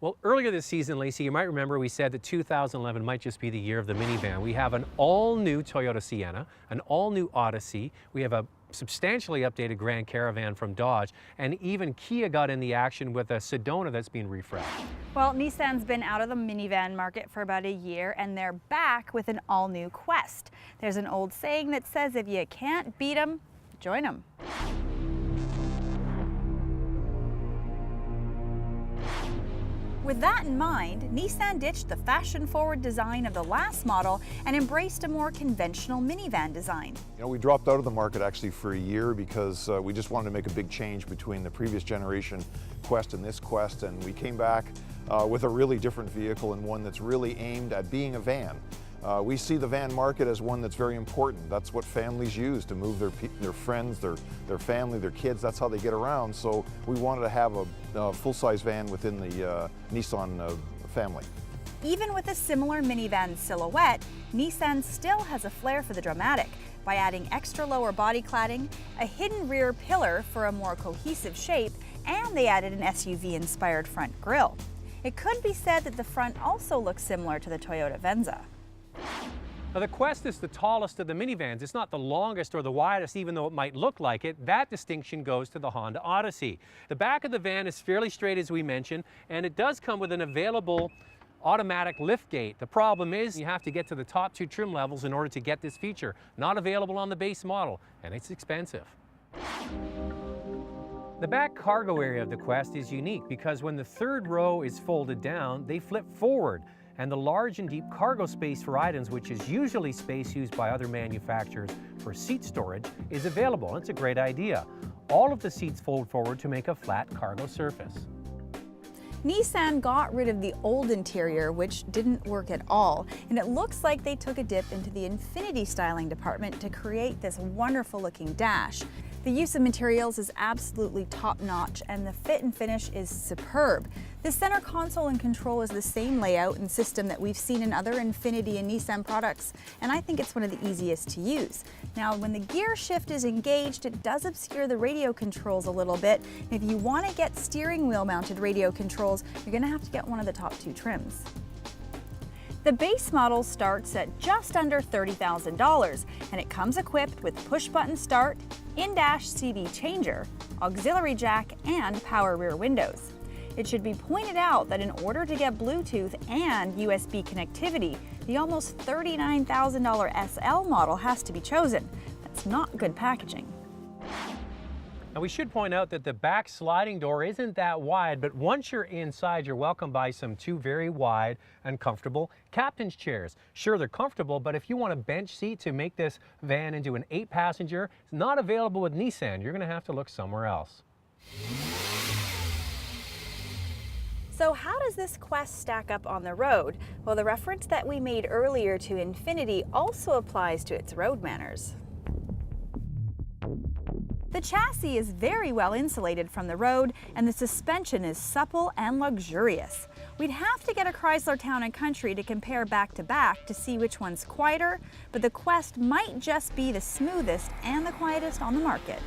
Well, earlier this season, Lacey, you might remember we said that 2011 might just be the year of the minivan. We have an all-new Toyota Sienna, an all-new Odyssey. We have a substantially updated Grand Caravan from Dodge, and even Kia got in the action with a Sedona that's been refreshed. Well, Nissan's been out of the minivan market for about a year, and they're back with an all-new Quest. There's an old saying that says if you can't beat 'em, join 'em. With that in mind, Nissan ditched the fashion-forward design of the last model and embraced a more conventional minivan design. You know, we dropped out of the market actually for a year because we just wanted to make a big change between the previous generation Quest and this Quest, and we came back with a really different vehicle and one that's really aimed at being a van. We see the van market as one that's very important. That's what families use to move their friends, their family, their kids. That's how they get around. So we wanted to have a full-size van within the Nissan family. Even with a similar minivan silhouette, Nissan still has a flair for the dramatic by adding extra lower body cladding, a hidden rear pillar for a more cohesive shape, and they added an SUV-inspired front grille. It could be said that the front also looks similar to the Toyota Venza. Now, the Quest is the tallest of the minivans. It's not the longest or the widest, even though it might look like it. That distinction goes to the Honda Odyssey. The back of the van is fairly straight, as we mentioned, and it does come with an available automatic lift gate. The problem is you have to get to the top two trim levels in order to get this feature. Not available on the base model, and it's expensive. The back cargo area of the Quest is unique because when the third row is folded down, they flip forward. And the large and deep cargo space for items, which is usually space used by other manufacturers for seat storage, is available. It's a great idea. All of the seats fold forward to make a flat cargo surface. Nissan got rid of the old interior, which didn't work at all, and it looks like they took a dip into the Infinity styling department to create this wonderful looking dash. The use of materials is absolutely top-notch, and the fit and finish is superb. The center console and control is the same layout and system that we've seen in other Infinity and Nissan products, and I think it's one of the easiest to use. Now, when the gear shift is engaged, it does obscure the radio controls a little bit. If you want to get steering wheel mounted radio controls, you're going to have to get one of the top two trims. The base model starts at just under $30,000, and it comes equipped with push-button start, in-dash CD changer, auxiliary jack, and power rear windows. It should be pointed out that in order to get Bluetooth and USB connectivity, the almost $39,000 SL model has to be chosen. That's not good packaging. Now, we should point out that the back sliding door isn't that wide, but once you're inside, you're welcomed by two very wide and comfortable captain's chairs. Sure, they're comfortable, but if you want a bench seat to make this van into an 8-passenger, it's not available with Nissan. You're going to have to look somewhere else. So how does this Quest stack up on the road? Well, the reference that we made earlier to Infinity also applies to its road manners. The chassis is very well insulated from the road, and the suspension is supple and luxurious. We'd have to get a Chrysler Town & Country to compare back to back to see which one's quieter, but the Quest might just be the smoothest and the quietest on the market.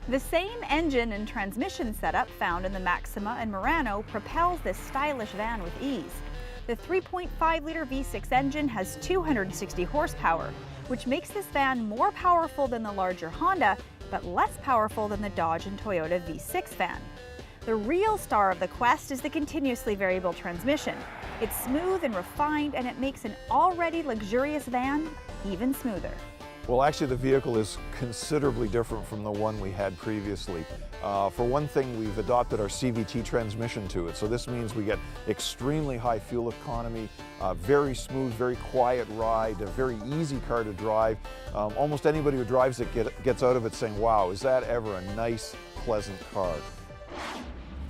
The same engine and transmission setup found in the Maxima and Murano propels this stylish van with ease. The 3.5-liter V6 engine has 260 horsepower, which makes this van more powerful than the larger Honda, but less powerful than the Dodge and Toyota V6 van. The real star of the Quest is the continuously variable transmission. It's smooth and refined, and it makes an already luxurious van even smoother. Well, actually the vehicle is considerably different from the one we had previously. For one thing, we've adopted our CVT transmission to it, so this means we get extremely high fuel economy, very smooth, very quiet ride, a very easy car to drive. Almost anybody who drives it gets out of it saying, wow, is that ever a nice, pleasant car.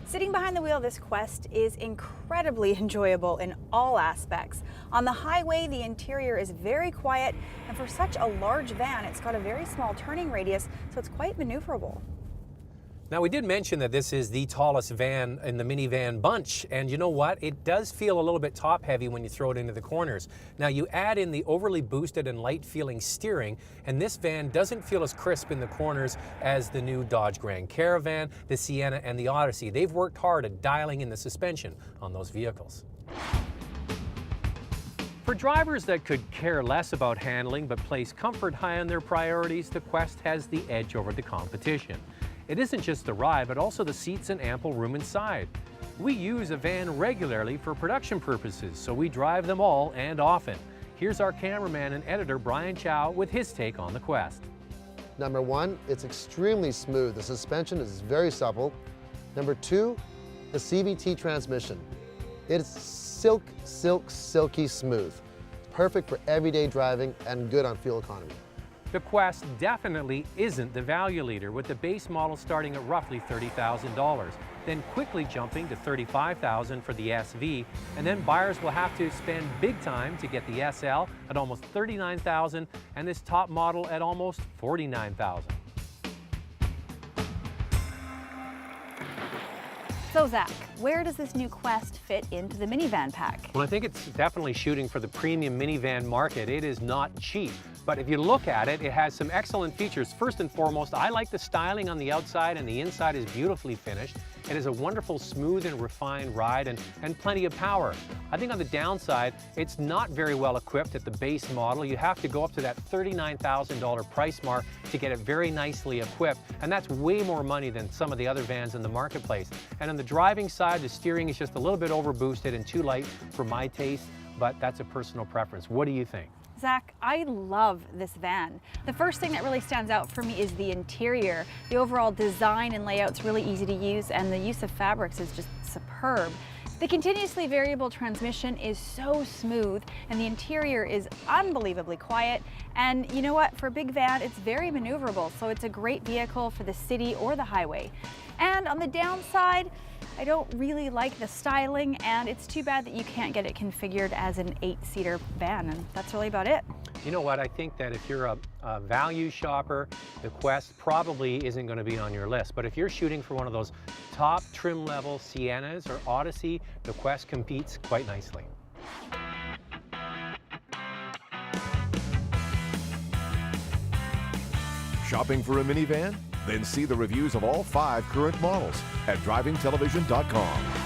Sitting behind the wheel of this Quest is incredibly enjoyable in all aspects. On the highway, the interior is very quiet, and for such a large van, it's got a very small turning radius, so it's quite maneuverable. Now, we did mention that this is the tallest van in the minivan bunch, and you know what? It does feel a little bit top heavy when you throw it into the corners. Now, you add in the overly boosted and light feeling steering, and this van doesn't feel as crisp in the corners as the new Dodge Grand Caravan, the Sienna, and the Odyssey. They've worked hard at dialing in the suspension on those vehicles. For drivers that could care less about handling but place comfort high on their priorities, the Quest has the edge over the competition. It isn't just the ride, but also the seats and ample room inside. We use a van regularly for production purposes, so we drive them all and often. Here's our cameraman and editor, Brian Chow, with his take on the Quest. Number one, it's extremely smooth. The suspension is very supple. Number two, the CVT transmission. It's silky smooth. Perfect for everyday driving and good on fuel economy. The Quest definitely isn't the value leader, with the base model starting at roughly $30,000, then quickly jumping to $35,000 for the SV, and then buyers will have to spend big time to get the SL at almost $39,000 and this top model at almost $49,000. So Zach, where does this new Quest fit into the minivan pack? Well, I think it's definitely shooting for the premium minivan market. It is not cheap, but if you look at it, it has some excellent features. First and foremost, I like the styling on the outside, and the inside is beautifully finished. It is a wonderful, smooth and refined ride and plenty of power. I think on the downside, it's not very well equipped at the base model. You have to go up to that $39,000 price mark to get it very nicely equipped, and that's way more money than some of the other vans in the marketplace. And on the driving side, the steering is just a little bit overboosted and too light for my taste, but that's a personal preference. What do you think? Zach, I love this van. The first thing that really stands out for me is the interior. The overall design and layout's really easy to use, and the use of fabrics is just superb. The continuously variable transmission is so smooth, and the interior is unbelievably quiet. And you know what? For a big van, it's very maneuverable, so it's a great vehicle for the city or the highway. And on the downside, I don't really like the styling, and it's too bad that you can't get it configured as an 8-seater van, and that's really about it. You know what, I think that if you're a value shopper, the Quest probably isn't going to be on your list. But if you're shooting for one of those top trim level Siennas or Odyssey, the Quest competes quite nicely. Shopping for a minivan? Then see the reviews of all 5 current models at drivingtelevision.com.